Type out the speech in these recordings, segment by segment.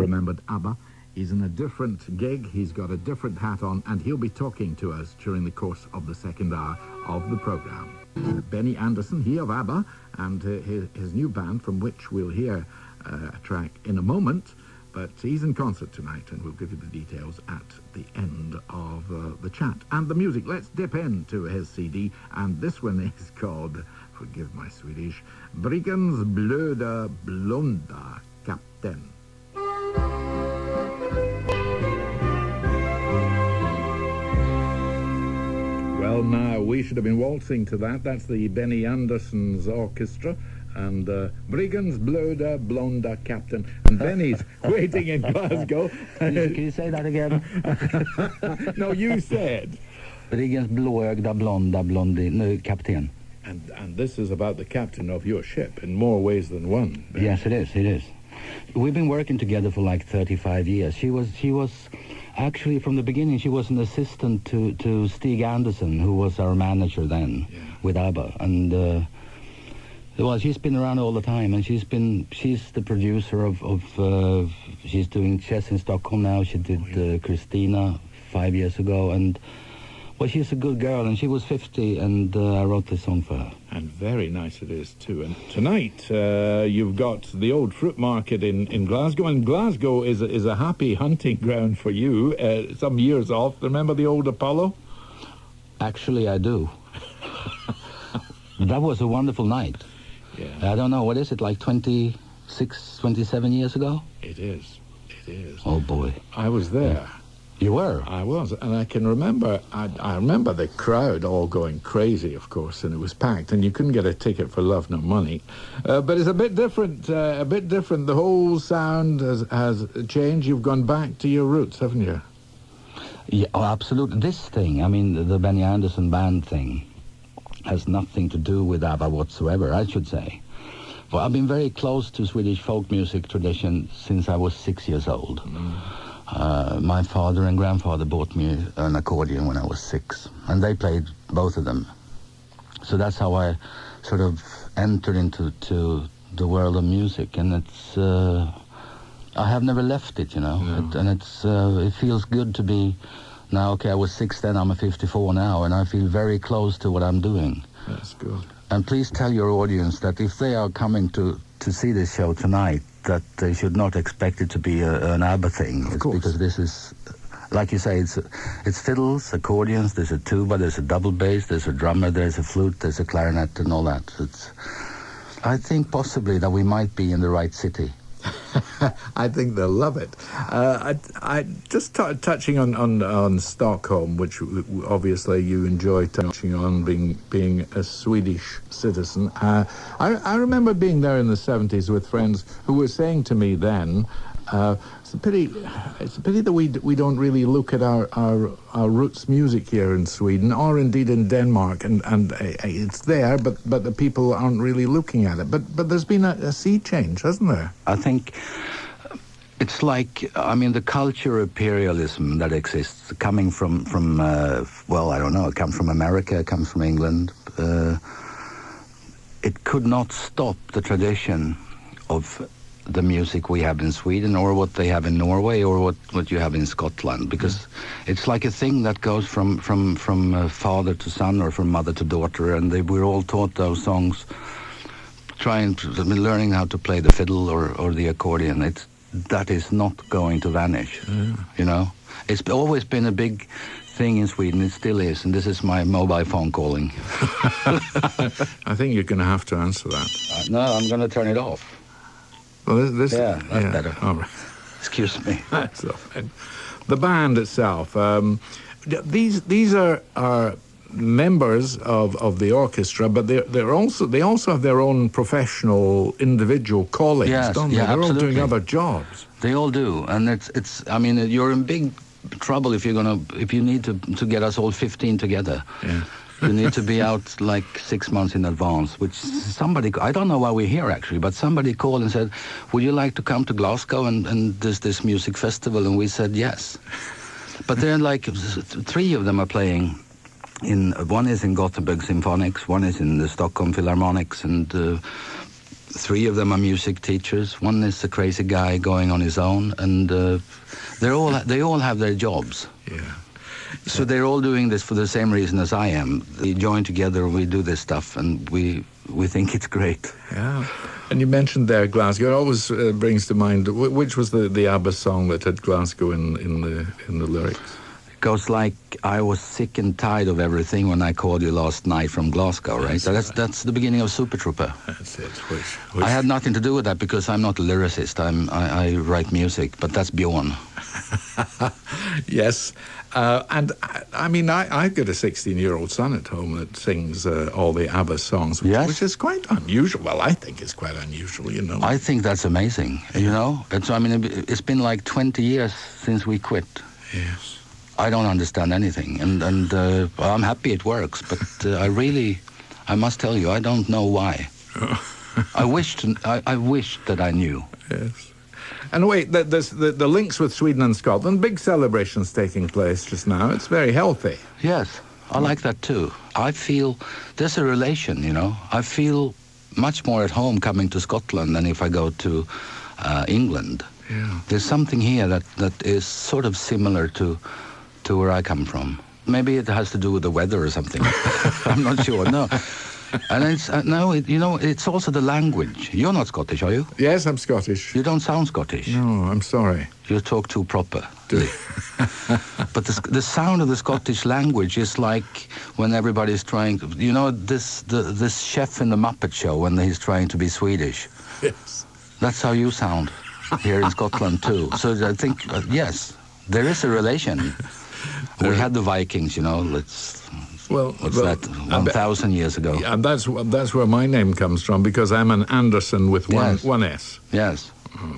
remembered ABBA. He's in a different gig, he's got a different hat on, and he'll be talking to us during the course of the second hour of the programme. Benny Andersson, he of ABBA, and his new band, from which we'll hear a track in a moment, but he's in concert tonight, and we'll give you the details at the end of the chat. And the music, let's dip into his CD, and this one is called, forgive my Swedish, Briggens blöda blonda kapten. Well, now, we should have been waltzing to that. That's the Benny Anderssons Orkester and Briggens blöda blonda kapten. And Benny's waiting in Glasgow. Can you say that again? No, you said. Briggens blåögda blonda kapten. And this is about the captain of your ship in more ways than one. Ben. Yes, it is. We've been working together for like 35 years. She was actually, from the beginning, she was an assistant to Stig Andersson, who was our manager then, with ABBA. And well, she's been around all the time, and she's the producer of she's doing Chess in Stockholm now. She did Christina 5 years ago, and well, she's a good girl, and she was 50, and I wrote this song for her. And very nice it is, too. And tonight, you've got the old fruit market in Glasgow, and Glasgow is a happy hunting ground for you, some years off. Remember the old Apollo? Actually, I do. That was a wonderful night. Yeah. I don't know, what is it, like 26, 27 years ago? It is. Oh, boy. I was there. Yeah. You were? I was, and I can remember, I remember the crowd all going crazy, of course, and it was packed, and you couldn't get a ticket for love nor money. But it's a bit different, The whole sound has changed. You've gone back to your roots, haven't you? Yeah, oh, absolutely. This thing, I mean, the Benny Andersson band thing, has nothing to do with ABBA whatsoever, I should say. Well, I've been very close to Swedish folk music tradition since I was 6 years old. My father and grandfather bought me an accordion when I was 6, and they played both of them. So that's how I sort of entered into the world of music, and it's I have never left it, you know. It feels good to be now. Okay, I was 6 then, I'm 54 now, and I feel very close to what I'm doing. That's good. And please tell your audience that if they are coming to see this show tonight, that they should not expect it to be an ABBA thing. Of course. Because this is, like you say, it's fiddles, accordions, there's a tuba, there's a double bass, there's a drummer, there's a flute, there's a clarinet, and all that. I think possibly that we might be in the right city. I think they'll love it. I just touching on Stockholm, which obviously you enjoy touching on, being a Swedish citizen. I remember being there in the 70s with friends who were saying to me then, it's a pity that we don't really look at our roots music here in Sweden, or indeed in Denmark, and it's there, but the people aren't really looking at it. But there's been a sea change, hasn't there? I think it's like, I mean, the culture imperialism that exists, coming from well, I don't know, it comes from America, it comes from England. It could not stop the tradition of the music we have in Sweden, or what they have in Norway, or what you have in Scotland, because it's like a thing that goes from father to son, or from mother to daughter, and we're all taught those songs, learning how to play the fiddle or the accordion. That is not going to vanish. You know, it's always been a big thing in Sweden. It still is, and this is my mobile phone calling. I think you're going to have to answer that. No, I'm going to turn it off. Well, that's better. All right. Excuse me. That's all right. The band itself. These are members of the orchestra, but they also have their own professional individual callings, don't they? Yeah, they're absolutely. all doing other jobs. They all do, and it's. I mean, you're in big trouble if you need to get us all 15 together. Yeah. You need to be out like 6 months in advance, which somebody, I don't know why we're here actually, but somebody called and said, would you like to come to Glasgow and there's this music festival? And we said yes. But there are like 3 of them are playing. One is in Gothenburg Symphonics, one is in the Stockholm Philharmonics, and 3 of them are music teachers. One is a crazy guy going on his own, and they all have their jobs. Yeah. So they're all doing this for the same reason as I am. We join together, we do this stuff, and we think it's great. Yeah. And you mentioned there Glasgow. It always brings to mind, which was the ABBA song that had Glasgow in the lyrics? It goes like, I was sick and tired of everything when I called you last night from Glasgow, right? So that's the beginning of Super Trooper. That's it. I had nothing to do with that because I'm not a lyricist. I write music, but that's Bjorn. Yes. And I mean, I've got a 16-year-old son at home that sings all the ABBA songs, which is quite unusual. Well, I think it's quite unusual, you know. I think that's amazing, you know. It's been like 20 years since we quit. Yes. I don't understand anything, and I'm happy it works, but I must tell you, I don't know why. I wish that I knew. Yes. And wait, there's the links with Sweden and Scotland, big celebrations taking place just now. It's very healthy. Yes, I like that too. I feel there's a relation, you know. I feel much more at home coming to Scotland than if I go to England. Yeah. There's something here that is sort of similar to where I come from. Maybe it has to do with the weather or something. I'm not sure, no. And it's, it's also the language. You're not Scottish, are you? Yes, I'm Scottish. You don't sound Scottish. No, I'm sorry. You talk too proper. But the sound of the Scottish language is like when everybody's trying to, you know, this chef in the Muppet Show when he's trying to be Swedish. Yes. That's how you sound here in Scotland too. So I think, yes, there is a relation. We had the Vikings, you know, what's that, 1,000 years ago. Yeah, and that's where my name comes from, because I'm an Andersson with one S. Yes,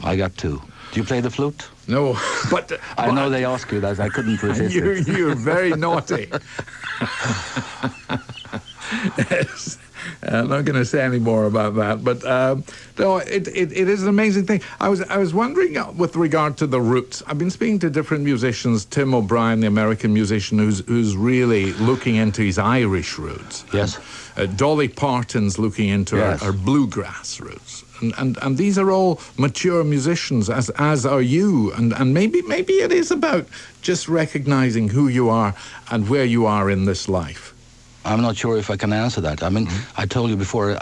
I got 2. Do you play the flute? No, but... I know they ask you that. I couldn't resist it. You're very naughty. Yes. I'm not going to say any more about that, but no, it is an amazing thing. I was wondering with regard to the roots. I've been speaking to different musicians. Tim O'Brien, the American musician, who's really looking into his Irish roots. Yes. Dolly Parton's looking into our bluegrass roots, and these are all mature musicians, as are you. And maybe it is about just recognizing who you are and where you are in this life. I'm not sure if I can answer that. I mean, I told you before,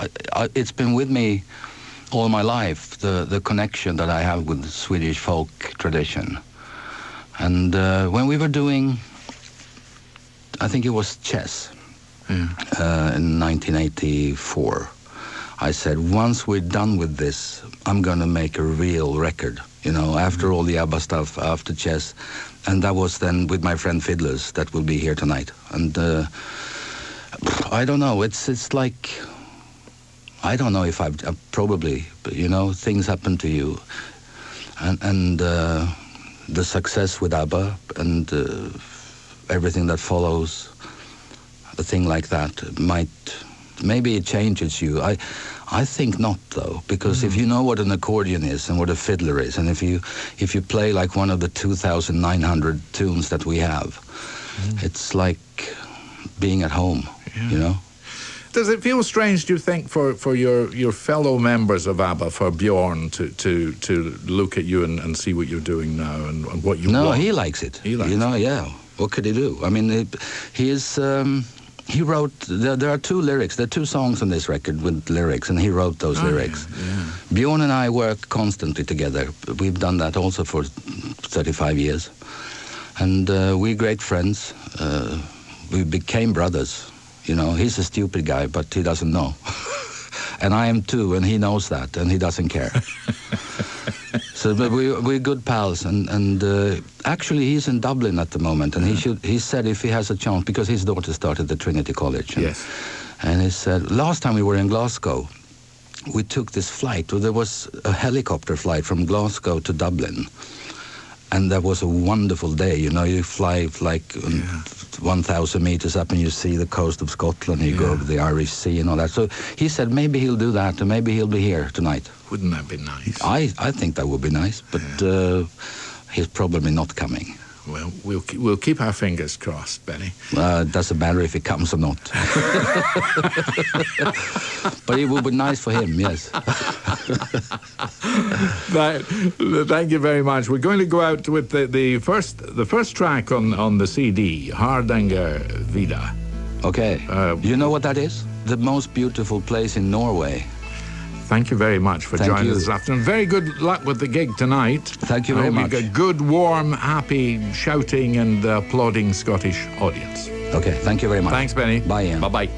it's been with me all my life, the connection that I have with the Swedish folk tradition. And when we were doing, I think it was chess, in 1984, I said, once we're done with this, I'm going to make a real record, you know, after all the ABBA stuff, after chess. And that was then with my friend Fiddlers, that will be here tonight. And... I don't know. It's like, I don't know if I've probably, you know, things happen to you, and the success with ABBA and everything that follows, a thing like that maybe it changes you. I think not though, because if you know what an accordion is and what a fiddler is, and if you play like one of the 2,900 tunes that we have, it's like being at home. You know? Does it feel strange, do you think, for your fellow members of ABBA, for Bjorn to look at you and see what you're doing now and what you want? No, he likes it. He likes it. Yeah. What could he do? I mean, he wrote, there are 2 lyrics, there are 2 songs on this record with lyrics, and he wrote those lyrics. Yeah. Bjorn and I work constantly together. We've done that also for 35 years. And we're great friends. We became brothers. You know, he's a stupid guy, but he doesn't know. And I am too, and he knows that, and he doesn't care. So, but we're good pals, and actually he's in Dublin at the moment, and he said if he has a chance, because his daughter started at Trinity College. And he said, last time we were in Glasgow, we took this flight. There was a helicopter flight from Glasgow to Dublin. And that was a wonderful day. You know, you fly like 1,000 meters up and you see the coast of Scotland. You go over the Irish Sea and all that. So he said maybe he'll do that and maybe he'll be here tonight. Wouldn't that be nice? I think that would be nice, but he's probably not coming. Well, we'll keep our fingers crossed, Benny. It doesn't matter if it comes or not. But it would be nice for him, yes. Thank you very much. We're going to go out with the first track on the CD, Hardanger Vida. Okay. You know what that is? The most beautiful place in Norway. Thank you very much for joining you. us this afternoon. Very good luck with the gig tonight. Thank you very much. You've got good, warm, happy, shouting and applauding Scottish audience. Okay, thank you very much. Thanks, Benny. Bye, Ian. Bye-bye.